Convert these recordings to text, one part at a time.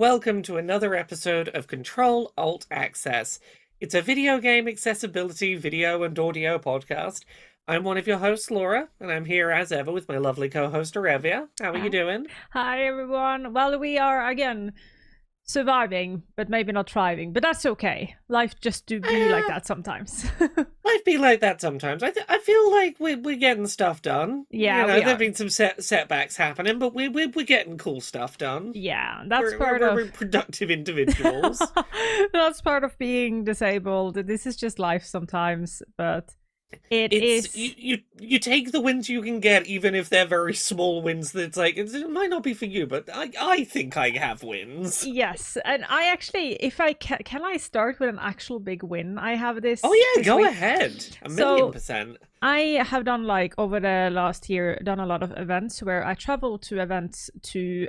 welcome to another episode of Control Alt Access. It's a video game accessibility video and audio podcast. I'm one of your hosts, Laura, and I'm here as ever with my lovely co-host, Arevya. How are you doing? Hi, everyone. Well, we are, again, surviving, but maybe not thriving. But that's okay. Life just do be like that sometimes. Life be like that sometimes. I feel like we're getting stuff done. Yeah, you know, we there've are. been some setbacks happening, but we're getting cool stuff done. Yeah, that's We're productive individuals. That's part of being disabled. This is just life sometimes, but it's you take the wins you can get, even if they're very small wins. That's like it might not be for you, but I think I have wins. Yes, and I actually, if I can I start with an actual big win? I have this. Oh yeah, go week. ahead. A million percent. I have done, like, over the last year, done a lot of events where I travel to events to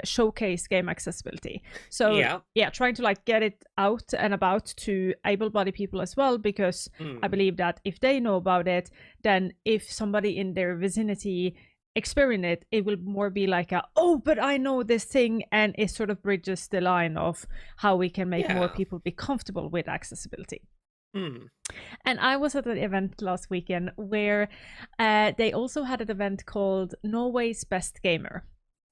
showcase game accessibility. So yeah, trying to like get it out and about to able-bodied people as well, because I believe that if they know about it, then if somebody in their vicinity experience it, it will more be like but I know this thing, and it sort of bridges the line of how we can make more people be comfortable with accessibility. And I was at an event last weekend where they also had an event called Norway's Best Gamer.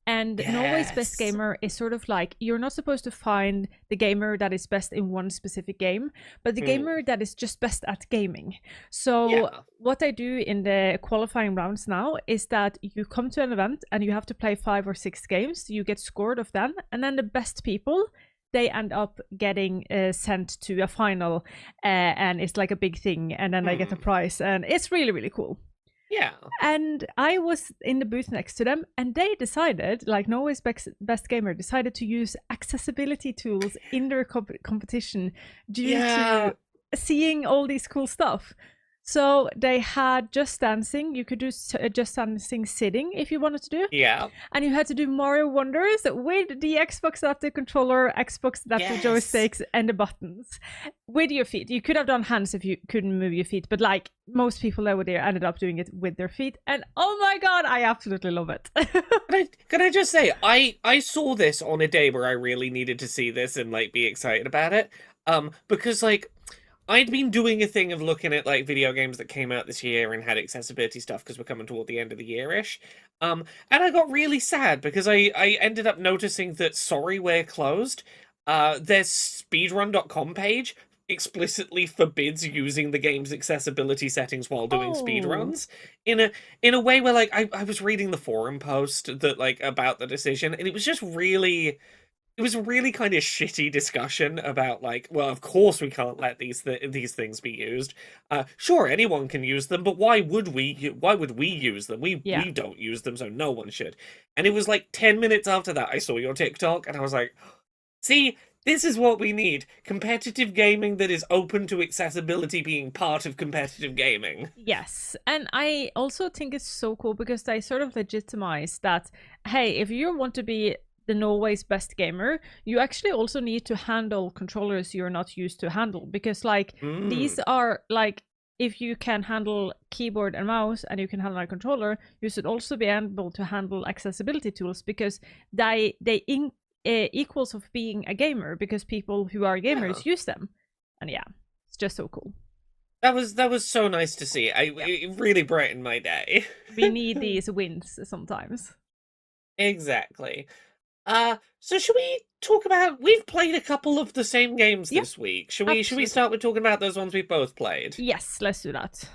And Norway's Best Gamer is sort of like, you're not supposed to find the gamer that is best in one specific game, but the gamer that is just best at gaming. So what I do in the qualifying rounds now is that you come to an event and you have to play 5 or 6 games. You get scored of them, and then the best people, they end up getting sent to a final, and it's like a big thing, and then they get a prize, and it's really, really cool. Yeah. And I was in the booth next to them, and they decided, like Norway's Best Gamer decided to use accessibility tools in their competition due to seeing all these cool stuff. So they had Just Dancing. You could do Just Dancing sitting if you wanted to do. Yeah. And you had to do Mario Wonders with the Xbox adaptive controller, Xbox adaptive joysticks, and the buttons with your feet. You could have done hands if you couldn't move your feet, but like most people over there ended up doing it with their feet. And oh my god, I absolutely love it. Can I just say, I saw this on a day where I really needed to see this and like be excited about it. Because like, I'd been doing a thing of looking at like video games that came out this year and had accessibility stuff because we're coming toward the end of the year-ish. And I got really sad because I ended up noticing that Sorry We're Closed, their speedrun.com page explicitly forbids using the game's accessibility settings while doing speedruns in a way where like I was reading the forum post that like about the decision, and it was just really... It was a really kind of shitty discussion about like, well, of course we can't let these things be used. Sure, anyone can use them, but why would we? Why would we use them? We don't use them, so no one should. And it was like 10 minutes after that I saw your TikTok, and I was like, see, this is what we need. Competitive gaming that is open to accessibility being part of competitive gaming. Yes, and I also think it's so cool because they sort of legitimize that, hey, if you want to be the Norway's Best Gamer, you actually also need to handle controllers you're not used to handle, because like these are like, if you can handle keyboard and mouse and you can handle a controller, you should also be able to handle accessibility tools, because they equals of being a gamer, because people who are gamers use them. And yeah, it's just so cool. That was so nice to see. It really brightened my day. We need these wins sometimes. Exactly. So should we talk about... We've played a couple of the same games this week. Should we start with talking about those ones we both played? Yes, let's do that.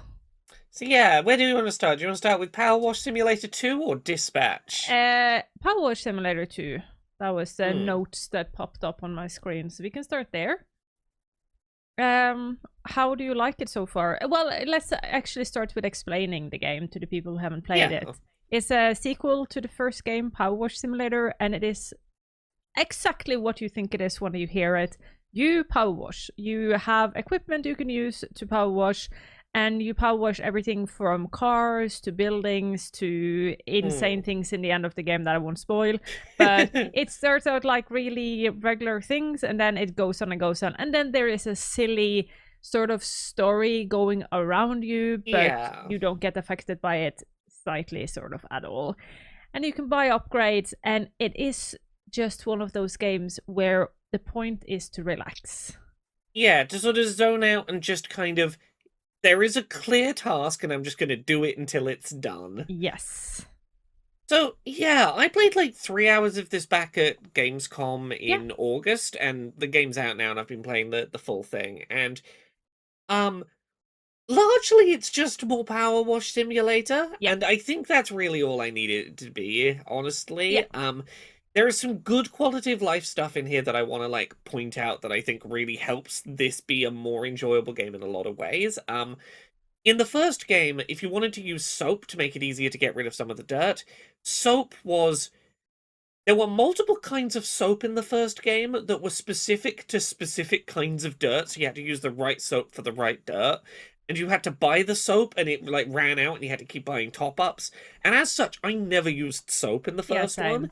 So yeah, where do you want to start? Do you want to start with Powerwash Simulator 2 or Dispatch? Powerwash Simulator 2. That was the notes that popped up on my screen, so we can start there. How do you like it so far? Well, let's actually start with explaining the game to the people who haven't played it. It's a sequel to the first game, Powerwash Simulator, and it is exactly what you think it is when you hear it. You power wash. You have equipment you can use to power wash, and you power wash everything from cars to buildings to insane things in the end of the game that I won't spoil. But it starts out like really regular things, and then it goes on and goes on. And then there is a silly sort of story going around you, but you don't get affected by it slightly, sort of, at all. And you can buy upgrades, and it is just one of those games where the point is to relax. Yeah, to sort of zone out and just kind of, there is a clear task and I'm just going to do it until it's done. Yes. So, yeah, I played like 3 hours of this back at Gamescom in August, and the game's out now and I've been playing the full thing. And, largely it's just more Powerwash Simulator, and I think that's really all I needed it to be, honestly. There is some good quality of life stuff in here that I want to, like, point out that I think really helps this be a more enjoyable game in a lot of ways. In the first game, if you wanted to use soap to make it easier to get rid of some of the dirt, soap was... There were multiple kinds of soap in the first game that were specific to specific kinds of dirt, so you had to use the right soap for the right dirt. And you had to buy the soap, and it, like, ran out, and you had to keep buying top-ups. And as such, I never used soap in the first one.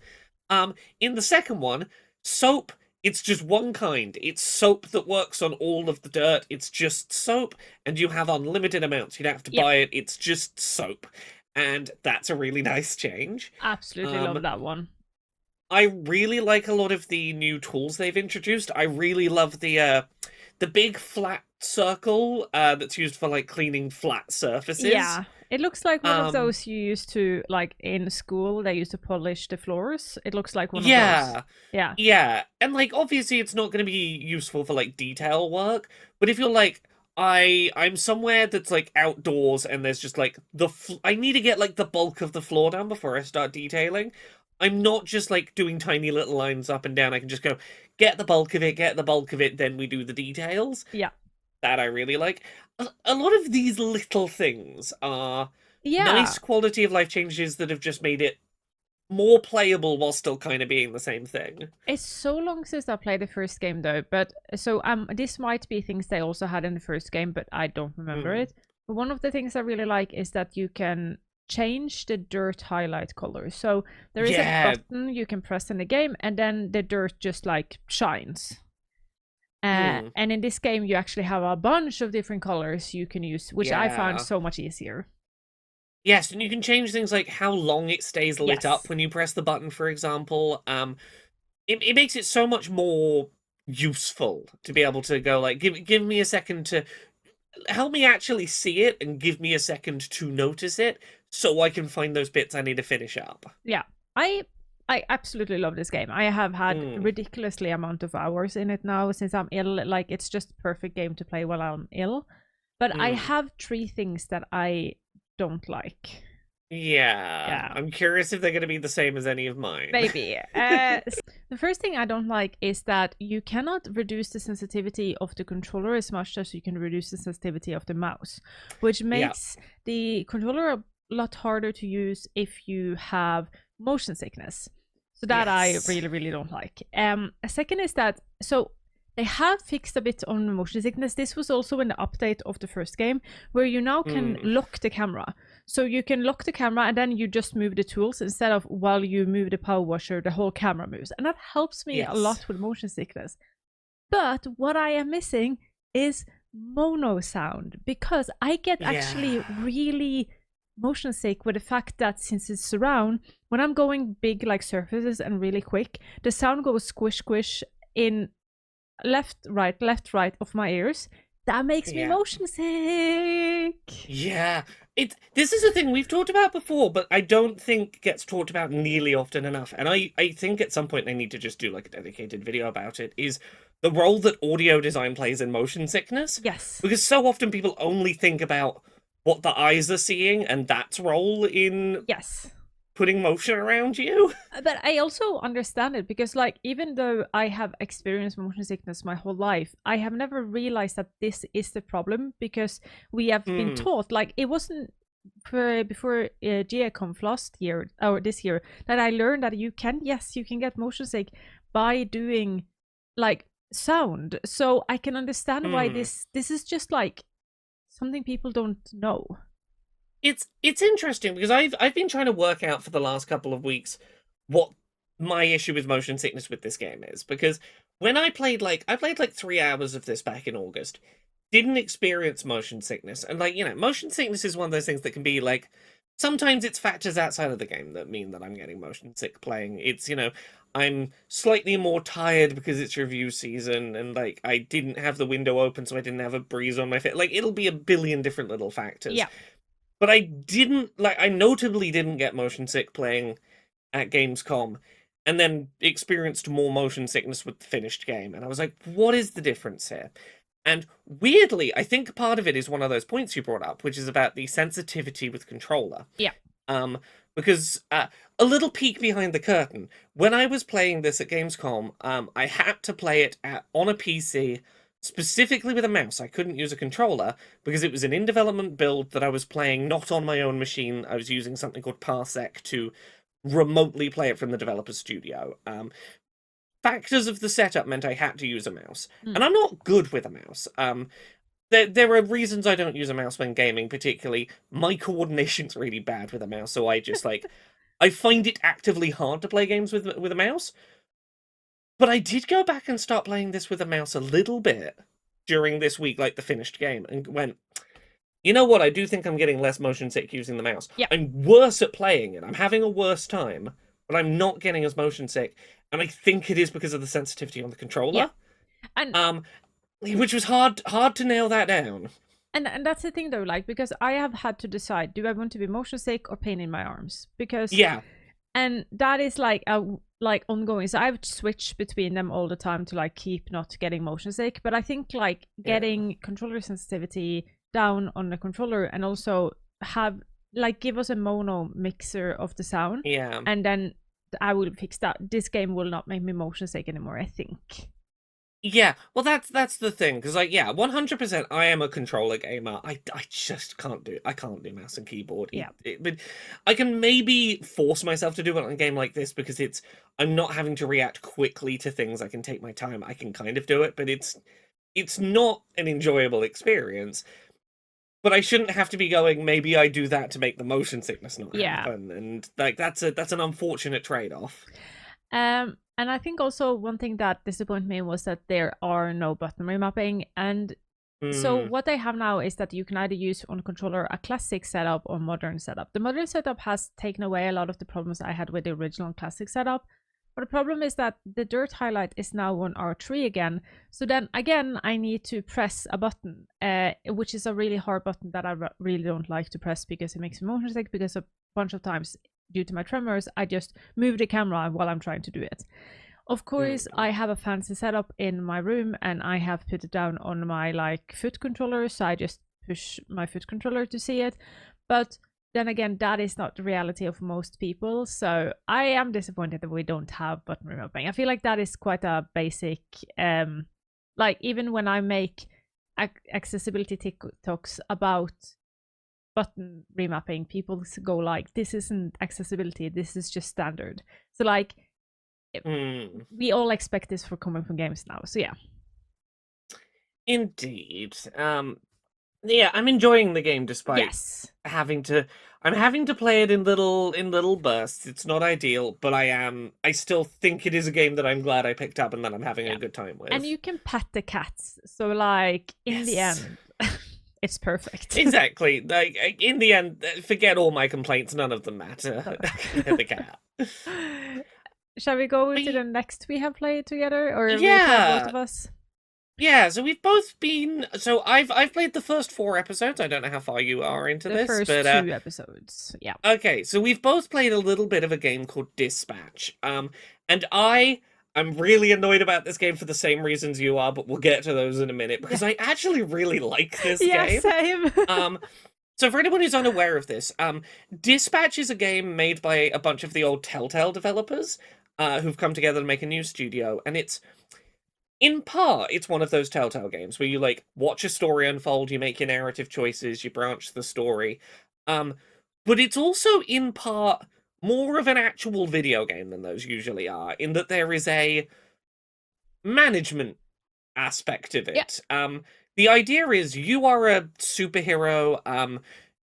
In the second one, soap, it's just one kind. It's soap that works on all of the dirt. It's just soap, and you have unlimited amounts. You don't have to buy it. It's just soap. And that's a really nice change. Absolutely love that one. I really like a lot of the new tools they've introduced. I really love the big flat circle that's used for, like, cleaning flat surfaces. Yeah, it looks like one of those you used to, like, in school, they used to polish the floors. It looks like one of those. Yeah, and, like, obviously it's not going to be useful for, like, detail work, but if you're like, I'm somewhere that's, like, outdoors and there's just, like, I need to get, like, the bulk of the floor down before I start detailing. I'm not just, like, doing tiny little lines up and down. I can just go, get the bulk of it, then we do the details. Yeah. That I really like. A lot of these little things are nice quality of life changes that have just made it more playable while still kind of being the same thing. It's so long since I played the first game, though, but so this might be things they also had in the first game, but I don't remember it. But one of the things I really like is that you can change the dirt highlight color. So there is a button you can press in the game, and then the dirt just, like, shines. And in this game, you actually have a bunch of different colors you can use, which I found so much easier. Yes, and you can change things like how long it stays lit up when you press the button, for example. It makes it so much more useful to be able to go, like, give me a second to... Help me actually see it and give me a second to notice it so I can find those bits I need to finish up. Yeah, I absolutely love this game. I have had ridiculously amount of hours in it now since I'm ill. Like, it's just a perfect game to play while I'm ill. But I have 3 things that I don't like. Yeah. I'm curious if they're going to be the same as any of mine. Maybe. The first thing I don't like is that you cannot reduce the sensitivity of the controller as much as you can reduce the sensitivity of the mouse, which makes the controller a lot harder to use if you have motion sickness. So that I really, really don't like. A second is that, so they have fixed a bit on motion sickness. This was also in the update of the first game, where you now can lock the camera. So you can lock the camera and then you just move the tools instead of while you move the power washer, the whole camera moves. And that helps me a lot with motion sickness. But what I am missing is mono sound, because I get actually really motion sick with the fact that since it's surround, when I'm going big, like, surfaces and really quick, the sound goes squish squish in left right of my ears. That makes me motion sick. Yeah, this is a thing we've talked about before, but I don't think gets talked about nearly often enough. And I think at some point they need to just do, like, a dedicated video about it, is the role that audio design plays in motion sickness. Yes. Because so often people only think about what the eyes are seeing and that's role in putting motion around you. But I also understand it, because, like, even though I have experienced motion sickness my whole life, I have never realized that this is the problem, because we have been taught, like, it wasn't before GeoConf last year or this year that I learned that you can get motion sick by doing, like, sound. So I can understand why this is just, like, something people don't know. It's interesting because I've been trying to work out for the last couple of weeks what my issue with motion sickness with this game is, because when I played like 3 hours of this back in August, didn't experience motion sickness. And, like, you know, motion sickness is one of those things that can be, like, sometimes it's factors outside of the game that mean that I'm getting motion sick playing. It's, you know, I'm slightly more tired because it's review season, and like I didn't have the window open, so I didn't have a breeze on my face. Like it'll be a billion different little factors. Yeah. But I notably didn't get motion sick playing at Gamescom, and then experienced more motion sickness with the finished game. And I was like, what is the difference here? And weirdly, I think part of it is one of those points you brought up, which is about the sensitivity with controller. Yeah. Because a little peek behind the curtain, when I was playing this at Gamescom, I had to play it on a PC, specifically with a mouse. I couldn't use a controller because it was an in-development build that I was playing not on my own machine. I was using something called Parsec to remotely play it from the developer's studio. Factors of the setup meant I had to use a mouse, and I'm not good with a mouse. There are reasons I don't use a mouse when gaming, particularly my coordination's really bad with a mouse, so I just like I find it actively hard to play games with a mouse. But I did go back and start playing this with a mouse a little bit during this week, like the finished game, and went, you know what, I do think I'm getting less motion sick using the mouse. Yeah. I'm worse at playing it. I'm having a worse time, but I'm not getting as motion sick, and I think it is because of the sensitivity on the controller. Yeah. And which was hard to nail that down. And that's the thing though, like, because I have had to decide, do I want to be motion sick or pain in my arms? Because and that is like ongoing. So I've switched between them all the time to like keep not getting motion sick. But I think like getting controller sensitivity down on the controller, and also give us a mono mixer of the sound. Yeah. And then I will fix that. This game will not make me motion sick anymore, I think. Yeah, well, that's the thing, because like, 100%, I am a controller gamer. I just can't do it. I can't do mouse and keyboard. Yeah, but I can maybe force myself to do it on a game like this because I'm not having to react quickly to things. I can take my time. I can kind of do it, but it's not an enjoyable experience. But I shouldn't have to be going, maybe I do that to make the motion sickness not happen, and like that's an unfortunate trade-off. And I think also one thing that disappointed me was that there are no button remapping. And so what they have now is that you can either use on controller a classic setup or modern setup. The modern setup has taken away a lot of the problems I had with the original classic setup. But the problem is that the dirt highlight is now on R3 again. So then again, I need to press a button, which is a really hard button that I really don't like to press because it makes me motion sick, because a bunch of times due to my tremors, I just move the camera while I'm trying to do it. Of course, I have a fancy setup in my room, and I have put it down on my like foot controller, so I just push my foot controller to see it. But then again, that is not the reality of most people, so I am disappointed that we don't have button remapping. I feel like that is quite a basic, like even when I make accessibility TikToks about button remapping, people go like, this isn't accessibility, this is just standard. So like we all expect this for coming from games now, so yeah. Indeed. Yeah, I'm enjoying the game despite having to play it in little bursts. It's not ideal, but I still think it is a game that I'm glad I picked up and that I'm having a good time with. And you can pet the cats, so like in the end it's perfect. Exactly. Like in the end, forget all my complaints. None of them matter. The cat. Shall we go to the next we have played together, or we have both of us? Yeah. So we've both been. So I've played the first 4 episodes. I don't know how far you are into this. The first 2 episodes. Yeah. Okay. So we've both played a little bit of a game called Dispatch. And I'm really annoyed about this game for the same reasons you are, but we'll get to those in a minute, because I actually really like this game. Yeah, same. So for anyone who's unaware of this, Dispatch is a game made by a bunch of the old Telltale developers who've come together to make a new studio, and it's one of those Telltale games where you like watch a story unfold, you make your narrative choices, you branch the story, but it's also in part more of an actual video game than those usually are, in that there is a management aspect of it. The idea is you are a superhero,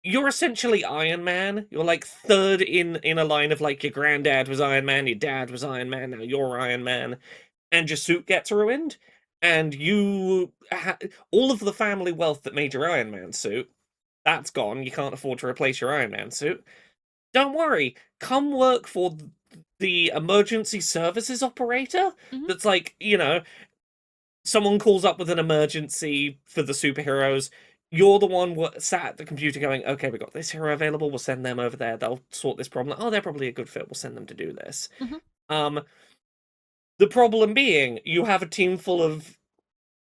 you're essentially Iron Man. You're like third in a line of like your granddad was Iron Man, your dad was Iron Man, now you're Iron Man, and your suit gets ruined, and you all of the family wealth that made your Iron Man suit, that's gone. You can't afford to replace your Iron Man suit. Don't worry, come work for the emergency services operator. Mhm. That's like, someone calls up with an emergency for the superheroes. You're the one sat at the computer going, okay, we got this hero available. We'll send them over there. They'll sort this problem. Oh, they're probably a good fit. We'll send them to do this. Mhm. The problem being, you have a team full of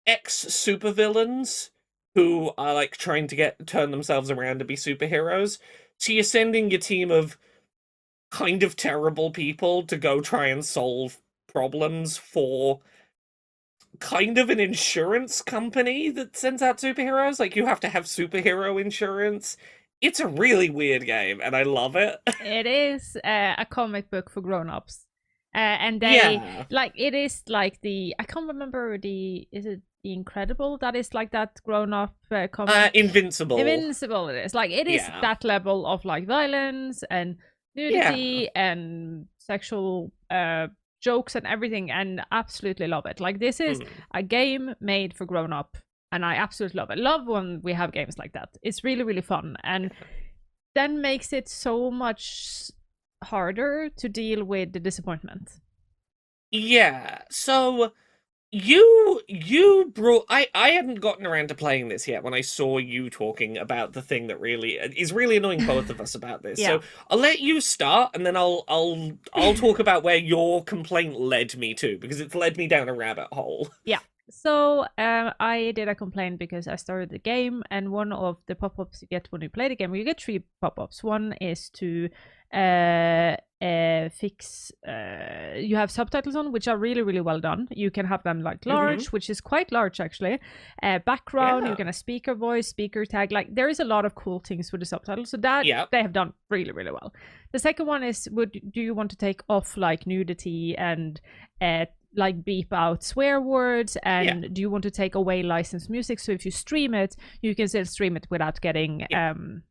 ex-supervillains who are like trying to turn themselves around to be superheroes. So you're sending your team of kind of terrible people to go try and solve problems for kind of an insurance company that sends out superheroes. Like, you have to have superhero insurance. It's a really weird game, and I love it. It is a comic book for grown-ups. And they it is like I can't remember is it The Incredible that is like that grown-up comic? Invincible it is like it is that level of like violence and nudity and sexual jokes and everything, and absolutely love it. Like, this is a game made for grown-up, and I absolutely love it. Love when we have games like that. It's really, really fun, and then makes it so much harder to deal with the disappointment. Yeah, so you brought I hadn't gotten around to playing this yet when I saw you talking about the thing that really is really annoying both of us about this. So I'll let you start, and then I'll talk about where your complaint led me to, because it's led me down a rabbit hole. Yeah. So I did a complaint because I started the game, and one of the pop-ups you get when you play the game, you get 3 pop-ups. One is to fix you have subtitles on, which are really, really well done. You can have them like large, which is quite large actually. Background, you can have speaker voice, speaker tag. Like, there is a lot of cool things with the subtitles, so that they have done really, really well. The second one is, do you want to take off like nudity and like beep out swear words, and do you want to take away licensed music, so if you stream it, you can still stream it without getting and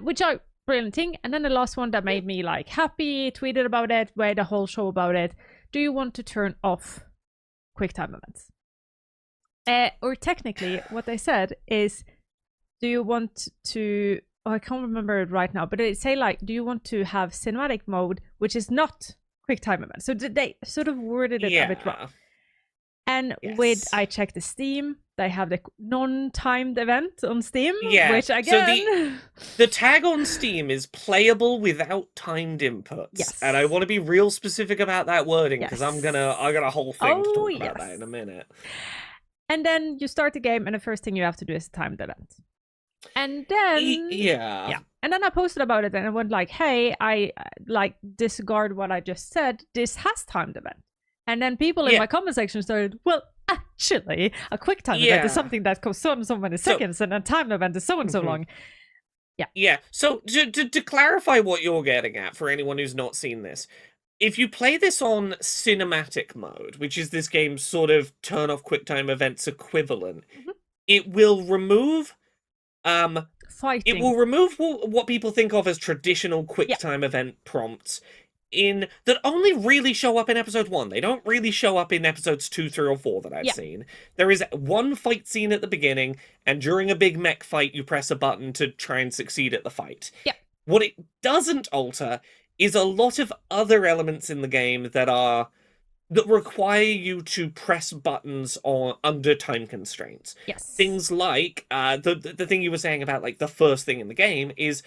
which are brilliant thing. And then the last one that made me like happy, tweeted about it, made a whole show about it. Do you want to turn off QuickTime events? Or technically what they said is, do you want to, I can't remember it right now, but they say like, do you want to have cinematic mode, which is not QuickTime events? So they sort of worded it a bit wrong. And I checked the Steam, they have the non-timed event on Steam, which again... So the tag on Steam is playable without timed inputs. Yes. And I want to be real specific about that wording, because I got a whole thing to talk about that in a minute. And then you start the game, and the first thing you have to do is a timed event. And then... And then I posted about it, and I went like, hey, I like disregard what I just said. This has timed event. And then people in my comment section started, well, actually, a quick time event is something that goes so and so many seconds, and a time event is so and so long. Yeah. So to clarify what you're getting at, for anyone who's not seen this, if you play this on cinematic mode, which is this game's sort of turn off QuickTime events equivalent, it will remove fighting. It will remove what people think of as traditional QuickTime event prompts that only really show up in episode 1. They don't really show up in episodes 2, 3, or 4 that I've seen. There is one fight scene at the beginning, and during a big mech fight, you press a button to try and succeed at the fight. What it doesn't alter is a lot of other elements in the game that require you to press buttons under time constraints. Things like the thing you were saying about like the first thing in the game is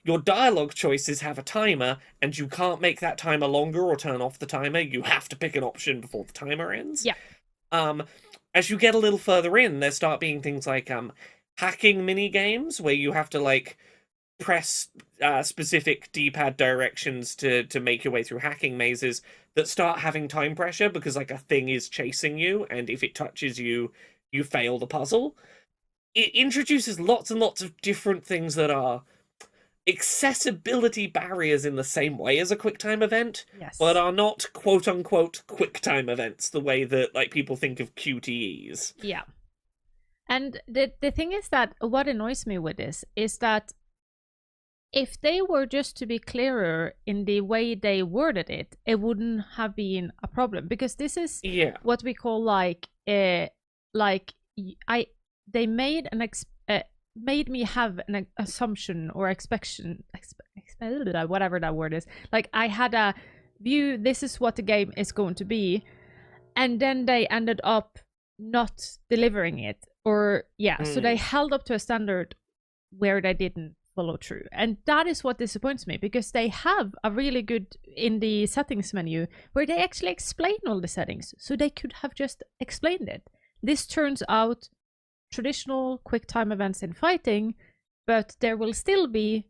your dialogue choices have a timer, and you can't make that timer longer or turn off the timer. You have to pick an option before the timer ends. As you get a little further in, there start being things like hacking mini games where you have to like press specific D-pad directions to make your way through hacking mazes that start having time pressure because like a thing is chasing you, and if it touches you, you fail the puzzle. It introduces lots and lots of different things that are accessibility barriers in the same way as a QuickTime event, but are not quote-unquote QuickTime events the way that like people think of QTEs. And the thing is that what annoys me with this is that if they were just to be clearer in the way they worded it, it wouldn't have been a problem, because this is what we call they made me have an assumption or expectation, whatever that word is. Like, I had a view, this is what the game is going to be, and then they ended up not delivering it, or so they held up to a standard where they didn't follow through, and that is what disappoints me, because they have a really good in the settings menu where they actually explain all the settings, so they could have just explained it. This turns out traditional quick time events in fighting, but there will still be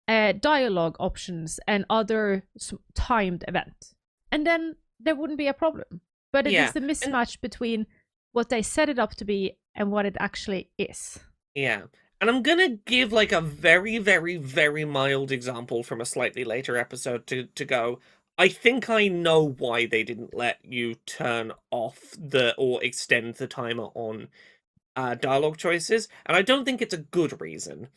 dialogue options and other timed events, and then there wouldn't be a problem. But it is the mismatch between what they set it up to be and what it actually is. Yeah. And I'm gonna give like a very, very, very mild example from a slightly later episode to go. I think I know why they didn't let you turn off or extend the timer on dialogue choices, and I don't think it's a good reason.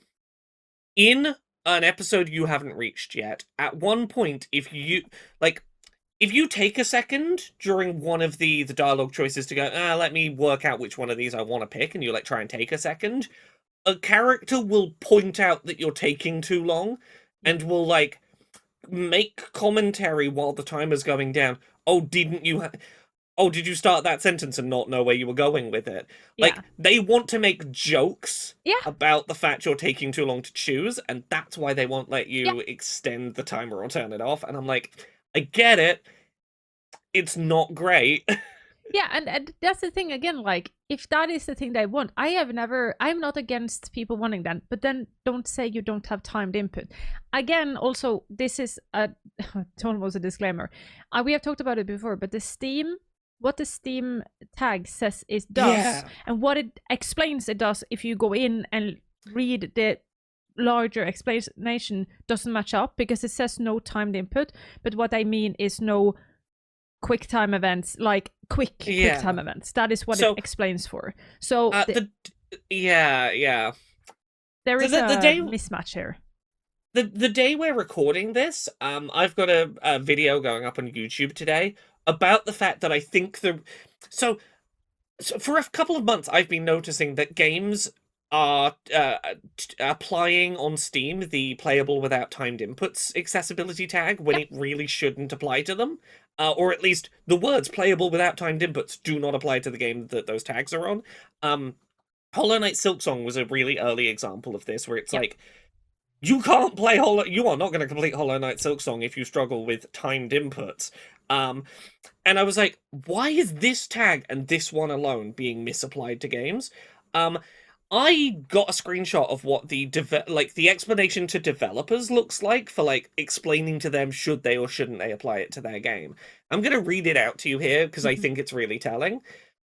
In an episode you haven't reached yet, at one point, if you take a second during one of the dialogue choices to go, let me work out which one of these I want to pick, and you like try and take a second, a character will point out that you're taking too long and will like make commentary while the timer's going down. Oh, did you start that sentence and not know where you were going with it? Like, they want to make jokes about the fact you're taking too long to choose, and that's why they won't let you extend the timer or turn it off. And I'm like, I get it. It's not great. Yeah, and that's the thing again, like, if that is the thing they want, I'm not against people wanting that, but then don't say you don't have timed input. Again, also, this is almost a disclaimer. We have talked about it before, but what the Steam tag says it does, and what it explains it does, if you go in and read the larger explanation, doesn't match up, because it says no timed input, but what I mean is no quick time events, like quick time events. That is what it explains for. So there is a mismatch here. The day we're recording this, I've got a video going up on YouTube today about the fact that I think so for a couple of months I've been noticing that games are applying on Steam the playable without timed inputs accessibility tag when it really shouldn't apply to them. Or at least the words playable without timed inputs do not apply to the game that those tags are on. Hollow Knight Silksong was a really early example of this, where it's like, you can't play you are not going to complete Hollow Knight Silksong if you struggle with timed inputs. And I was like, why is this tag and this one alone being misapplied to games? I got a screenshot of what the explanation to developers looks like for like explaining to them should they or shouldn't they apply it to their game. I'm going to read it out to you here because I think it's really telling.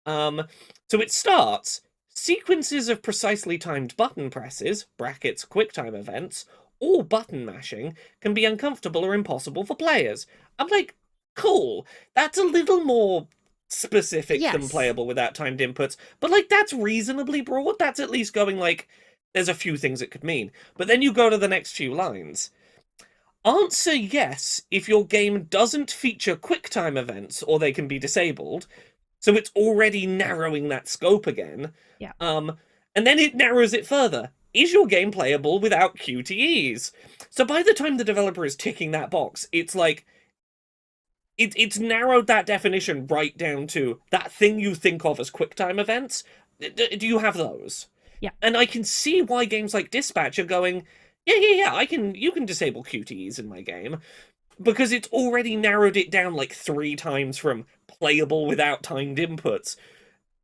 So it starts, sequences of precisely timed button presses, brackets QuickTime events, or button mashing can be uncomfortable or impossible for players. I'm like, cool. That's a little more specific than playable without timed inputs, but like that's reasonably broad. That's at least going like there's a few things it could mean. But then you go to the next few lines. Answer yes if your game doesn't feature QuickTime events or they can be disabled. So it's already narrowing that scope again. And then it narrows it further. Is your game playable without QTEs? So by the time the developer is ticking that box, it's like it's narrowed that definition right down to that thing you think of as QuickTime events. Do you have those? Yeah. And I can see why games like Dispatch are going, you can disable QTEs in my game, because it's already narrowed it down like 3 times from playable without timed inputs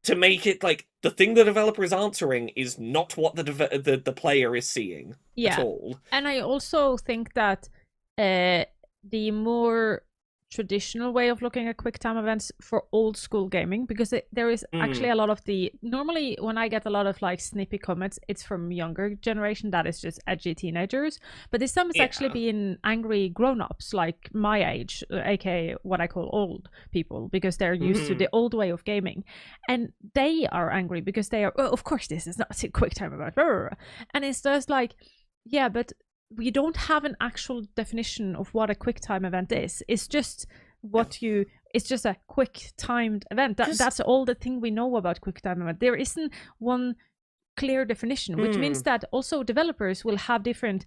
to make it like the thing the developer is answering is not what the player is seeing at all. And I also think that the more traditional way of looking at QuickTime events for old school gaming, because there is actually a lot of normally when I get a lot of like snippy comments, it's from younger generation that is just edgy teenagers, but this time it's actually being angry grown-ups like my age, aka what I call old people, because they're used to the old way of gaming, and they are angry because they are, of course this is not a QuickTime event, and it's just like, yeah, but we don't have an actual definition of what a quick time event is. It's just it's just a quick timed event. That's all the thing we know about quick time event. There isn't one clear definition, which means that also developers will have different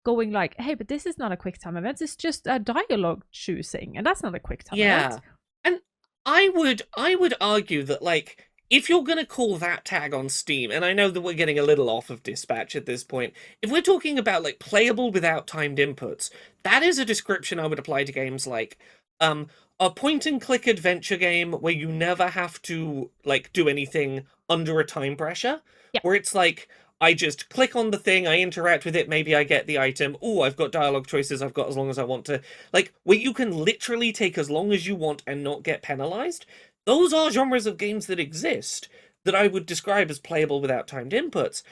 going like, hey, but this is not a quick time event. It's just a dialogue choosing, and that's not a quick time event. And I would argue that, like, if you're going to call that tag on Steam, and I know that we're getting a little off of Dispatch at this point, if we're talking about, like, playable without timed inputs, that is a description I would apply to games like a point-and-click adventure game where you never have to, like, do anything under a time pressure, where it's like, I just click on the thing, I interact with it, maybe I get the item, oh, I've got dialogue choices, I've got as long as I want to. Like, where you can literally take as long as you want and not get penalized. Those are genres of games that exist that I would describe as playable without timed inputs.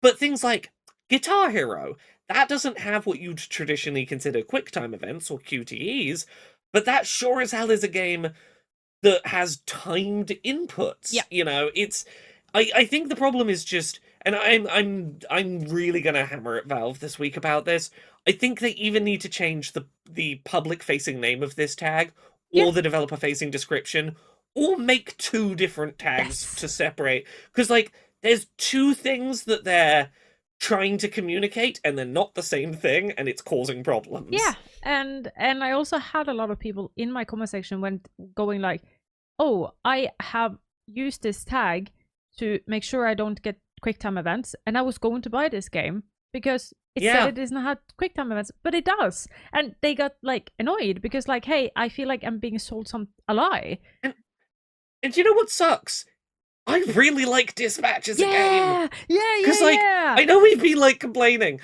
But things like Guitar Hero, that doesn't have what you'd traditionally consider QuickTime events or QTEs, but that sure as hell is a game that has timed inputs. You know, it's... I think the problem is just... And I'm really gonna hammer at Valve this week about this. I think they even need to change the public-facing name of this tag, or the developer-facing description, or make two different tags to separate. Because, like, there's two things that they're trying to communicate, and they're not the same thing, and it's causing problems. Yeah, and I also had a lot of people in my comment section going like, oh, I have used this tag to make sure I don't get QuickTime events, and I was going to buy this game because it said it doesn't have QuickTime events, but it does. And they got, like, annoyed because, like, hey, I feel like I'm being sold a lie. And you know what sucks? I really like Dispatch as a game. Because, like, I know we've been, like, complaining.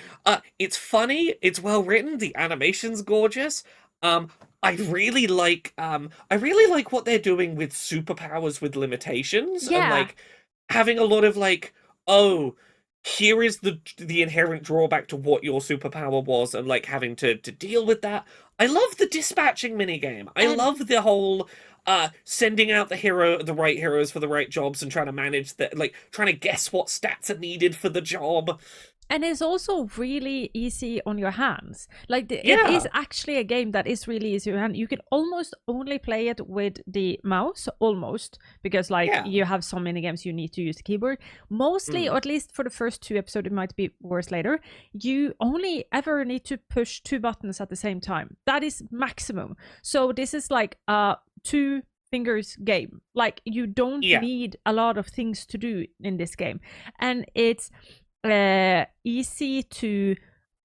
It's funny, it's well written, the animation's gorgeous. I really like what they're doing with superpowers with limitations. And, like, having a lot of, like, oh, here is the inherent drawback to what your superpower was, and, like, having to deal with that. I love the dispatching minigame. I love the whole sending out the right heroes for the right jobs and trying to manage trying to guess what stats are needed for the job. And it's also really easy on your hands. Like, it is actually a game that is really easy on your hand. You can almost only play it with the mouse, almost, because, like, you have so many games you need to use the keyboard. Mostly, or at least for the first 2 episodes, it might be worse later, you only ever need to push 2 buttons at the same time. That is maximum. So this is like a 2 fingers game. Like, you don't need a lot of things to do in this game. And it's easy to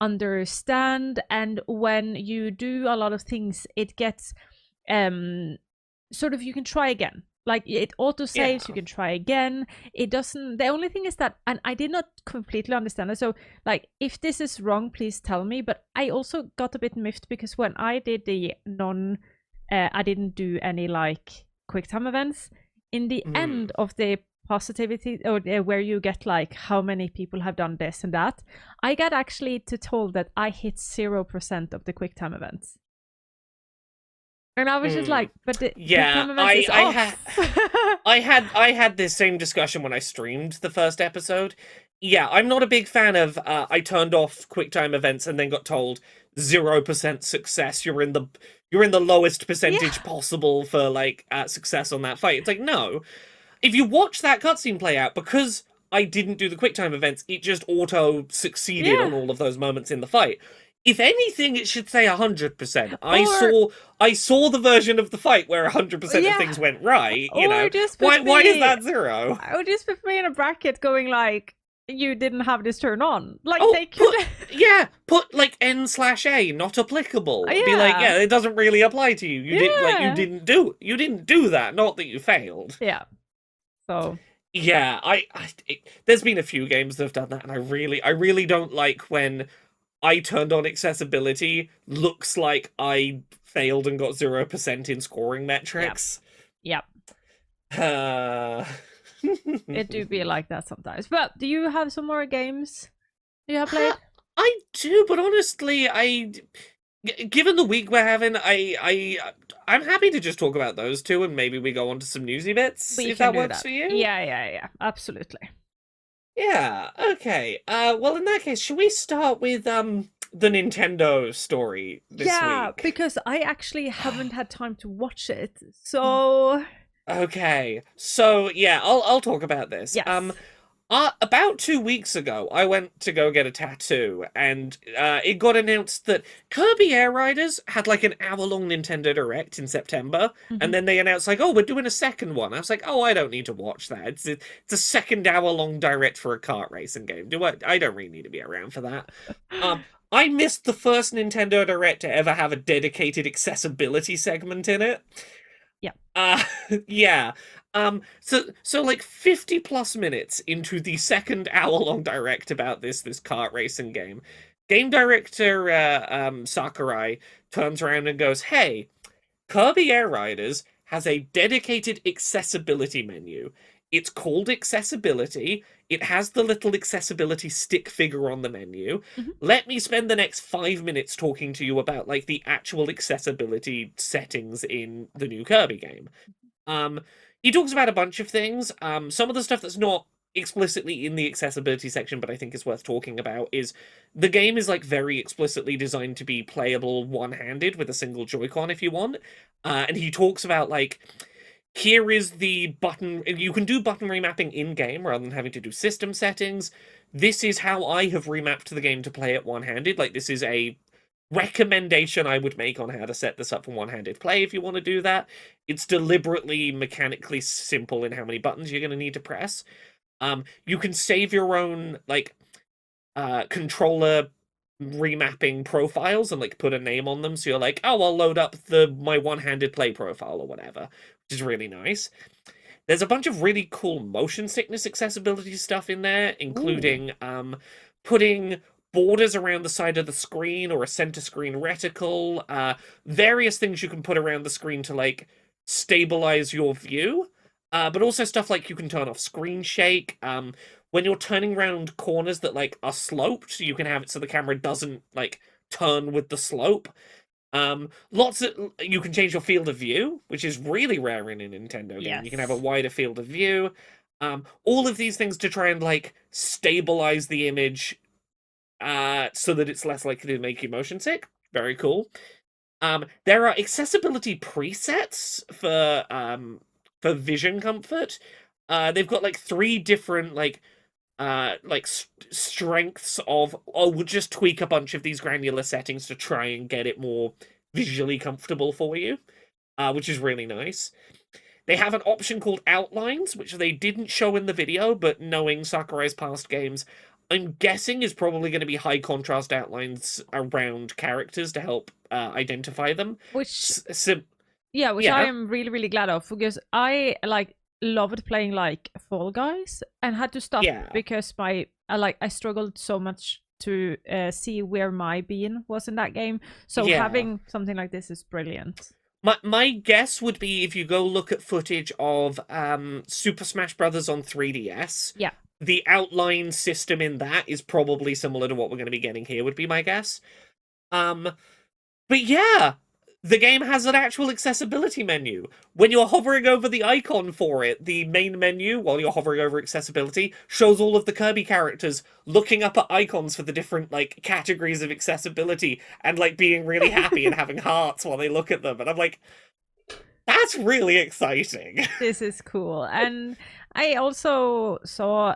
understand, and when you do a lot of things, it gets sort of, you can try again. Like, it auto saves, you can try again. It doesn't. The only thing is that, and I did not completely understand it, so, like, if this is wrong, please tell me. But I also got a bit miffed because when I did the I didn't do any, like, QuickTime events. In the end of the positivity, or where you get, like, how many people have done this and that, I got actually told that I hit 0% of the QuickTime events. And I was just like, but the QuickTime events is off. I had this same discussion when I streamed the first episode. Yeah, I'm not a big fan of I turned off QuickTime events and then got told 0% success. You're in the lowest percentage possible for, like, success on that fight. It's like, no. If you watch that cutscene play out, because I didn't do the QuickTime events, it just auto-succeeded on all of those moments in the fight. If anything, it should say 100%. I saw the version of the fight where 100% of things went right, you know. Why is that 0? Or just put me in a bracket going, like, you didn't have this turn on. Like, they could... put, like, N/A, not applicable. Be like, it doesn't really apply to you. You didn't do that, not that you failed. Yeah. So there's been a few games that have done that, and I really don't like when I turned on accessibility, looks like I failed and got 0% in scoring metrics. Yep. It do be like that sometimes. But do you have some more games you have played? I do, but honestly, given the week we're having, I'm happy to just talk about those two, and maybe we go on to some newsy bits, if that works for you. Yeah, absolutely. Yeah, okay. Well, in that case, should we start with the Nintendo story this week? Yeah, because I actually haven't had time to watch it, so... Okay, so yeah, I'll talk about this. Yes. About 2 weeks ago, I went to go get a tattoo, and it got announced that Kirby Air Riders had like an hour-long Nintendo Direct in September, and then they announced like, "Oh, we're doing a second one." I was like, "Oh, I don't need to watch that. It's a second hour-long Direct for a kart racing game. Do I don't really need to be around for that." I missed the first Nintendo Direct to ever have a dedicated accessibility segment in it. Yeah. Yeah. So like 50 plus minutes into the second hour-long direct about this kart racing game director Sakurai turns around and goes, "Hey, Kirby Air Riders has a dedicated accessibility menu. It's called accessibility. It has the little accessibility stick figure on the menu. Let me spend the next 5 minutes talking to you about like the actual accessibility settings in the new Kirby game." He talks about a bunch of things. Some of the stuff that's not explicitly in the accessibility section, but I think is worth talking about, is the game is like very explicitly designed to be playable one-handed with a single Joy-Con if you want. And he talks about like, here is the button, you can do button remapping in-game rather than having to do system settings. This is how I have remapped the game to play it one-handed. Like, this is a recommendation I would make on how to set this up for one-handed play if you want to do that. It's deliberately mechanically simple in how many buttons you're going to need to press. You can save your own like controller remapping profiles and like put a name on them, so you're like, oh, I'll load up my one-handed play profile or whatever, which is really nice. There's a bunch of really cool motion sickness accessibility stuff in there, including putting borders around the side of the screen or a center screen reticle, various things you can put around the screen to like stabilize your view, but also stuff like you can turn off screen shake. When you're turning around corners that like are sloped, you can have it so the camera doesn't like turn with the slope. Lots of you can change your field of view, which is really rare in a Nintendo game. You can have a wider field of view. All of these things to try and like stabilize the image so that it's less likely to make you motion sick. Very cool. There are accessibility presets for vision comfort. They've got like 3 different like strengths of, oh, we'll just tweak a bunch of these granular settings to try and get it more visually comfortable for you, which is really nice. They have an option called outlines, which they didn't show in the video, but knowing Sakurai's past games, I'm guessing is probably going to be high contrast outlines around characters to help identify them. Which yeah, I am really, really glad of, because I like loved playing like Fall Guys and had to stop because I struggled so much to see where my being was in that game. So having something like this is brilliant. My guess would be if you go look at footage of Super Smash Brothers on 3DS, the outline system in that is probably similar to what we're going to be getting here, would be my guess. But yeah, the game has an actual accessibility menu. When you're hovering over the icon for it, the main menu, while you're hovering over accessibility, shows all of the Kirby characters looking up at icons for the different, like, categories of accessibility and, like, being really happy and having hearts while they look at them. And I'm like, that's really exciting. This is cool. And I also saw,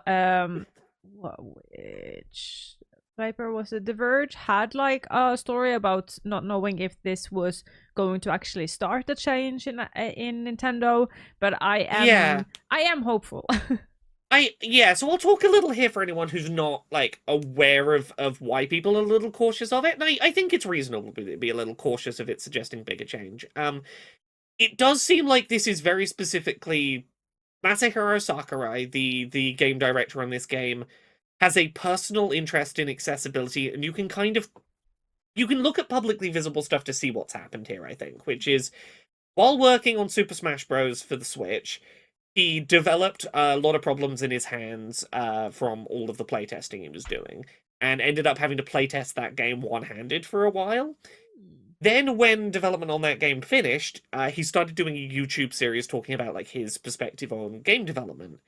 which paper was it? The Verge had like a story about not knowing if this was going to actually start a change in Nintendo, but I am hopeful. So I'll talk a little here for anyone who's not like aware of why people are a little cautious of it, and I think it's reasonable to be a little cautious of it suggesting bigger change. It does seem like this is very specifically Masahiro Sakurai, the game director on this game, has a personal interest in accessibility, and you can look at publicly visible stuff to see what's happened here, I think, which is, while working on Super Smash Bros. For the Switch, he developed a lot of problems in his hands from all of the playtesting he was doing, and ended up having to playtest that game one-handed for a while. Then, when development on that game finished, he started doing a YouTube series talking about like his perspective on game development.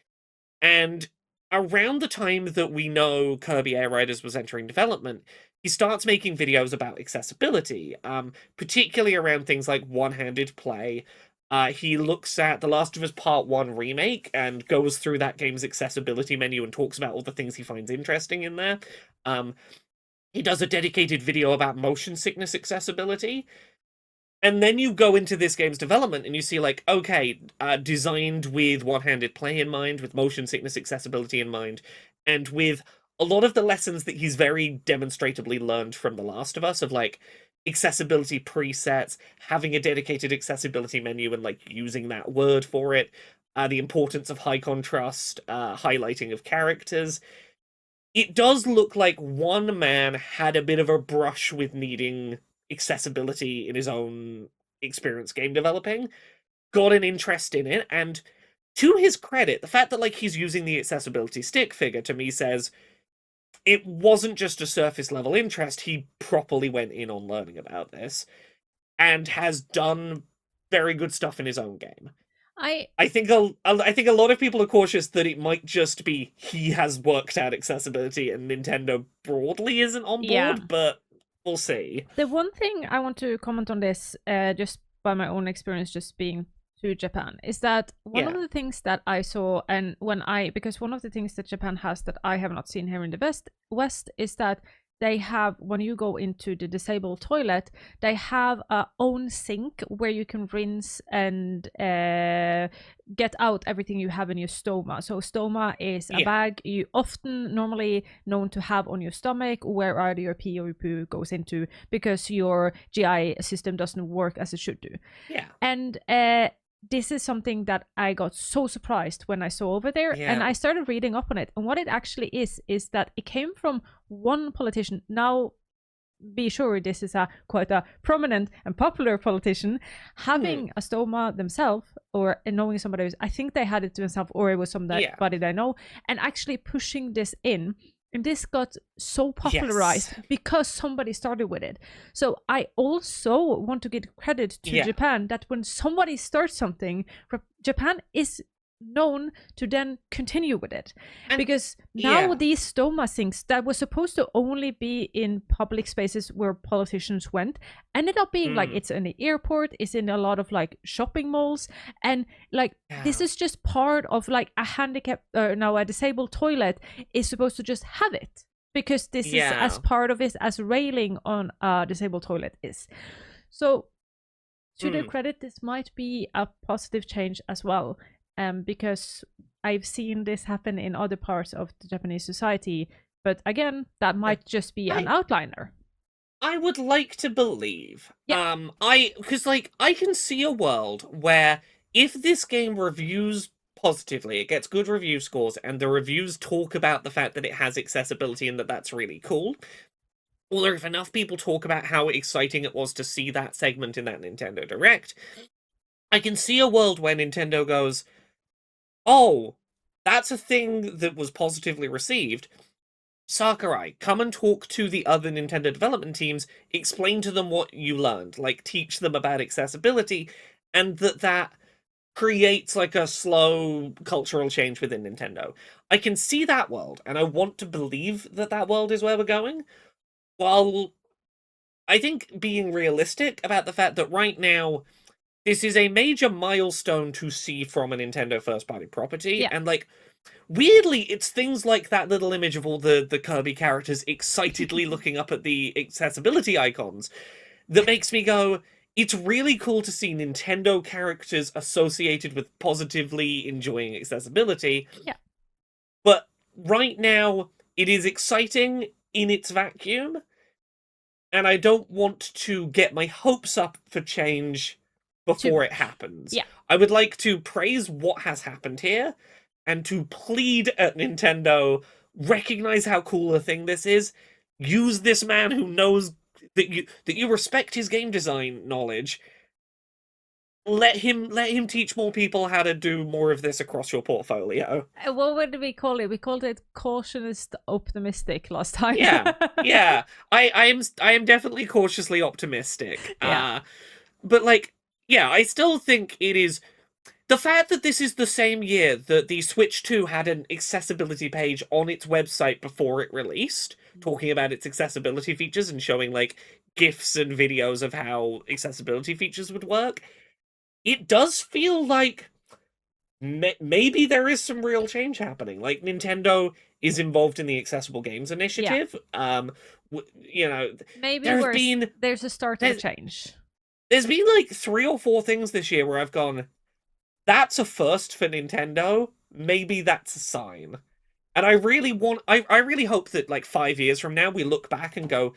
And around the time that we know Kirby Air Riders was entering development, he starts making videos about accessibility, particularly around things like one-handed play, He looks at The Last of Us Part 1 remake and goes through that game's accessibility menu and talks about all the things he finds interesting in there. He does a dedicated video about motion sickness accessibility. And then you go into this game's development and you see, like, okay, designed with one-handed play in mind, with motion sickness accessibility in mind, and with a lot of the lessons that he's very demonstratively learned from The Last of Us, of, like, accessibility presets, having a dedicated accessibility menu and, like, using that word for it, the importance of high contrast, highlighting of characters. It does look like one man had a bit of a brush with needing accessibility in his own experience game developing, got an interest in it, and to his credit, the fact that, like, he's using the accessibility stick figure to me says it wasn't just a surface level interest. He properly went in on learning about this and has done very good stuff in his own game. I think a lot of people are cautious that it might just be he has worked out accessibility and Nintendo broadly isn't on board, but we'll see. The one thing I want to comment on this, just by my own experience, just being to Japan, is that one of the things that I saw, and because one of the things that Japan has that I have not seen here in the West is that they have, when you go into the disabled toilet, they have a own sink where you can rinse and get out everything you have in your stoma. So stoma is a bag you often normally known to have on your stomach, where either your pee or your poo goes into, because your GI system doesn't work as it should do. Yeah. And this is something that I got so surprised when I saw over there, and I started reading up on it. And what it actually is that it came from one politician. Now, be sure this is quite a prominent and popular politician having a stoma themselves, or knowing somebody who's, I think they had it themselves, or it was somebody they know, and actually pushing this in. And this got so popularized because somebody started with it. So I also want to give credit to Japan, that when somebody starts something, Japan is known to then continue with it. And because now these stoma sinks that was supposed to only be in public spaces where politicians went, ended up being like, it's in the airport, it's in a lot of like shopping malls, and like this is just part of like a a disabled toilet is supposed to just have it, because this is as part of it as railing on a disabled toilet is. So to their credit, this might be a positive change as well. Because I've seen this happen in other parts of the Japanese society, but again, that might just be an outliner. I would like to believe. Because like I can see a world where if this game reviews positively, it gets good review scores, and the reviews talk about the fact that it has accessibility and that that's really cool. Or if enough people talk about how exciting it was to see that segment in that Nintendo Direct, I can see a world where Nintendo goes, oh, that's a thing that was positively received. Sakurai, come and talk to the other Nintendo development teams, explain to them what you learned, like teach them about accessibility, and that creates like a slow cultural change within Nintendo. I can see that world, and I want to believe that world is where we're going, while I think being realistic about the fact that right now, this is a major milestone to see from a Nintendo first-party property, and, like, weirdly, it's things like that little image of all the Kirby characters excitedly looking up at the accessibility icons that makes me go, it's really cool to see Nintendo characters associated with positively enjoying accessibility. Yeah. But right now, it is exciting in its vacuum, and I don't want to get my hopes up for change before it happens. I would like to praise what has happened here, and to plead at Nintendo, recognize how cool a thing this is, use this man who knows that you respect his game design knowledge, let him teach more people how to do more of this across your portfolio. What would we call it? We called it cautious optimistic last time. yeah. I am definitely cautiously optimistic. But like, I still think it is the fact that this is the same year that the Switch 2 had an accessibility page on its website before it released, talking about its accessibility features and showing like GIFs and videos of how accessibility features would work. it does feel like maybe there is some real change happening. Like Nintendo is involved in the Accessible Games Yeah. Initiative. You know, Maybe there have been there's a start of a change. there's been like 3 or 4 things this year where I've gone, that's a first for Nintendo. Maybe that's a sign. And I really hope that like 5 years from now we look back and go,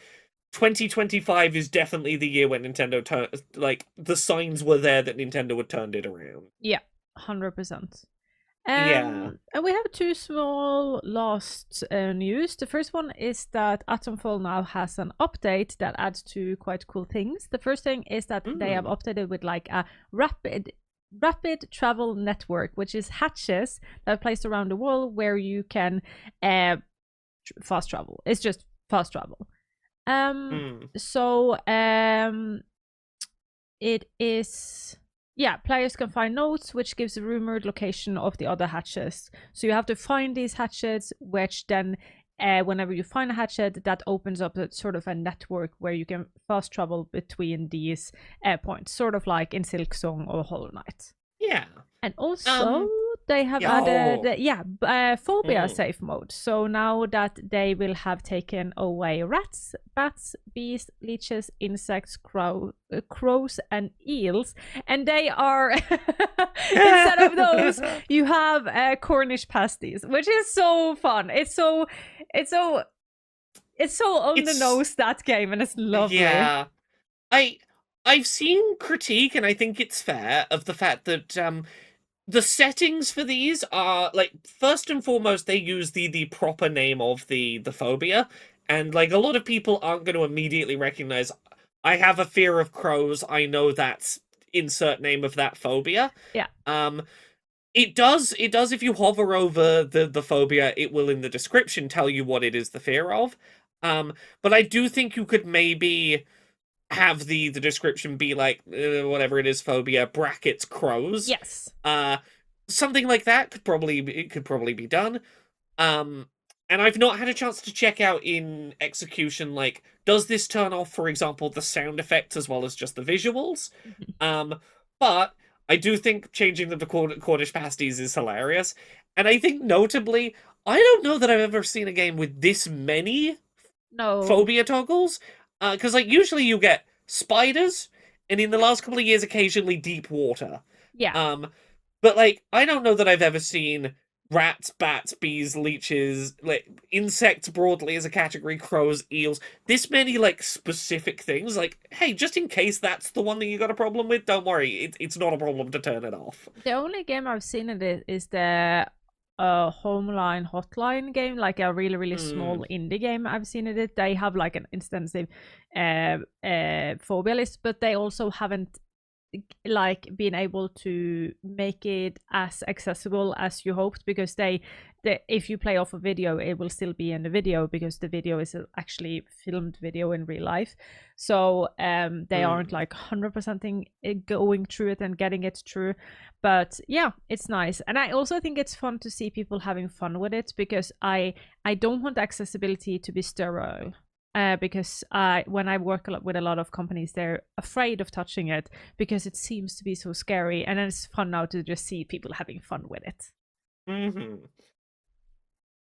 2025 is definitely the year when Nintendo like the signs were there that Nintendo had turned it around. Yeah, 100%. Yeah. And we have two small last news. The first one is that Atomfall now has an update that adds two quite cool things. The first thing is that they have updated with like a rapid travel network, which is hatches that are placed around the world where you can fast travel. It's just fast travel. So it is, yeah, players can find notes which gives a rumored location of the other hatches. So you have to find these hatches, which then whenever you find a hatchet, that opens up a sort of a network where you can fast travel between these points, sort of like in Silksong or Hollow Knight. Yeah. And also they have added phobia safe mode. So now that they will have taken away rats, bats, bees, leeches, insects, crows, and eels, and they are instead of those, you have Cornish pasties, which is so fun. It's so on the nose, that game, and it's lovely. Yeah. I've seen critique, and I think it's fair, of the fact that the settings for these are, like, first and foremost, they use the proper name of the phobia, and, like, a lot of people aren't going to immediately recognize, I have a fear of crows, I know that's insert name of that phobia. Yeah. It does, if you hover over the phobia, it will, in the description, tell you what it is the fear of. But I do think you could maybe have the description be like whatever it is, phobia brackets crows. Yes. Something like that could probably be done. And I've not had a chance to check out in execution, like, does this turn off, for example, the sound effects as well as just the visuals? But I do think changing them to Cornish pasties is hilarious. And I think notably, I don't know that I've ever seen a game with this many phobia toggles. Because, like, usually you get spiders, and in the last couple of years, occasionally deep water. Yeah. But, like, I don't know that I've ever seen rats, bats, bees, leeches, like, insects broadly as a category, crows, eels. This many, like, specific things. Like, hey, just in case that's the one that you got a problem with, don't worry. It's not a problem to turn it off. The only game I've seen it is the Homeline Hotline game, like a really small indie game I've seen it. They have like an extensive phobia list, but they also haven't like been able to make it as accessible as you hoped, because they if you play off a video, it will still be in the video because the video is actually filmed video in real life. So they aren't like 100% going through it and getting it through. But yeah, it's nice. And I also think it's fun to see people having fun with it, because I don't want accessibility to be sterile. Because when I work with a lot of companies, they're afraid of touching it because it seems to be so scary. And then it's fun now to just see people having fun with it.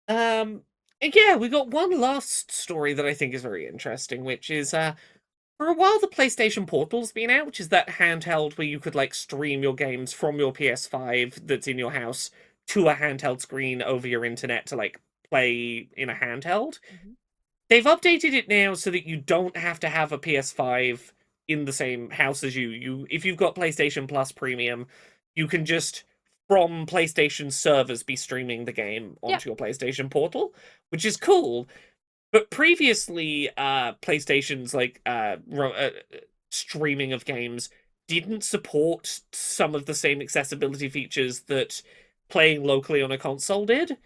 Yeah, we got one last story that I think is very interesting, which is for a while the PlayStation Portal's been out, which is that handheld where you could like stream your games from your PS5 that's in your house to a handheld screen over your internet to like play in a handheld. They've updated it now so that you don't have to have a PS5 in the same house as you. If you've got PlayStation Plus Premium, you can just, from PlayStation servers, be streaming the game onto your PlayStation Portal, which is cool. But previously, PlayStation's like streaming of games didn't support some of the same accessibility features that playing locally on a console did.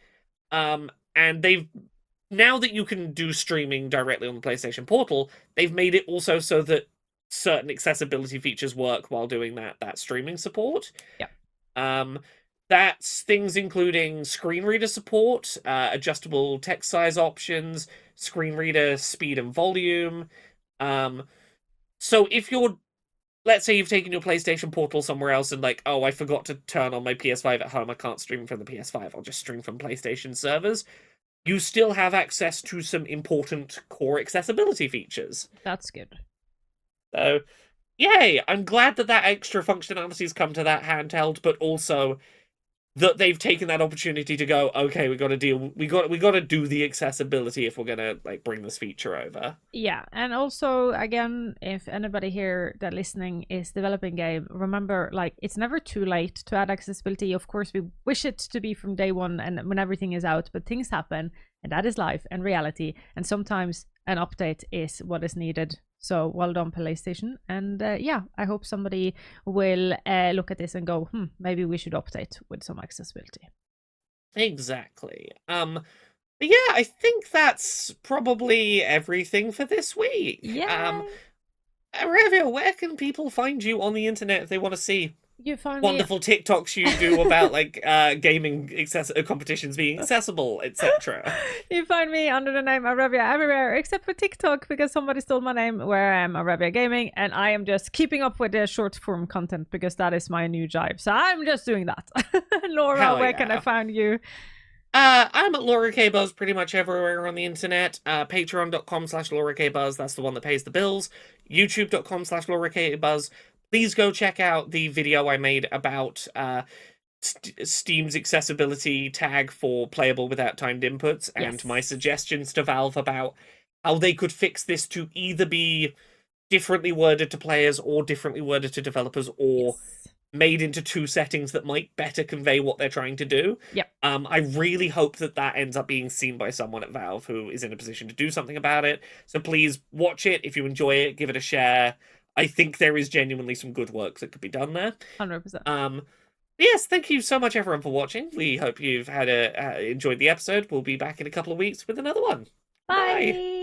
And they've, now that you can do streaming directly on the PlayStation Portal, they've made it also so that certain accessibility features work while doing that streaming support. That's things including screen reader support, adjustable text size options, screen reader speed and volume. So if you're let's say you've taken your PlayStation Portal somewhere else and like, oh, I forgot to turn on my PS5 at home. I can't stream from the PS5. I'll just stream from PlayStation servers. You still have access to some important core accessibility features. That's good. So, yay! I'm glad that extra functionality's come to that handheld, but also that they've taken that opportunity to go, okay, we got to do the accessibility if we're gonna like bring this feature over. Yeah, and also again, if anybody here that listening is developing game, remember, like, it's never too late to add accessibility. Of course, we wish it to be from day one and when everything is out, but things happen, and that is life and reality, and sometimes an update is what is needed. So well done, PlayStation. And yeah, I hope somebody will look at this and go, maybe we should update with some accessibility. Exactly. But yeah, I think that's probably everything for this week. Yeah. Arevya, where can people find you on the internet if they want to see you find wonderful TikToks you do about like gaming competitions being accessible, etc. You find me under the name Arevya everywhere except for TikTok, because somebody stole my name, where I am Arevya Gaming, and I am just keeping up with the short form content because that is my new jive. So I'm just doing that. Laura, where can I find you? I'm at Laura K Buzz pretty much everywhere on the internet. Patreon.com/Laura K Buzz, that's the one that pays the bills. YouTube.com/Laura K Buzz. Please go check out the video I made about Steam's accessibility tag for playable without timed inputs, and my suggestions to Valve about how they could fix this to either be differently worded to players or differently worded to developers, or made into two settings that might better convey what they're trying to do. Yep. I really hope that ends up being seen by someone at Valve who is in a position to do something about it. So please watch it. If you enjoy it, give it a share. I think there is genuinely some good work that could be done there. 100%. Yes, thank you so much, everyone, for watching. We hope you've had enjoyed the episode. We'll be back in a couple of weeks with another one. Bye.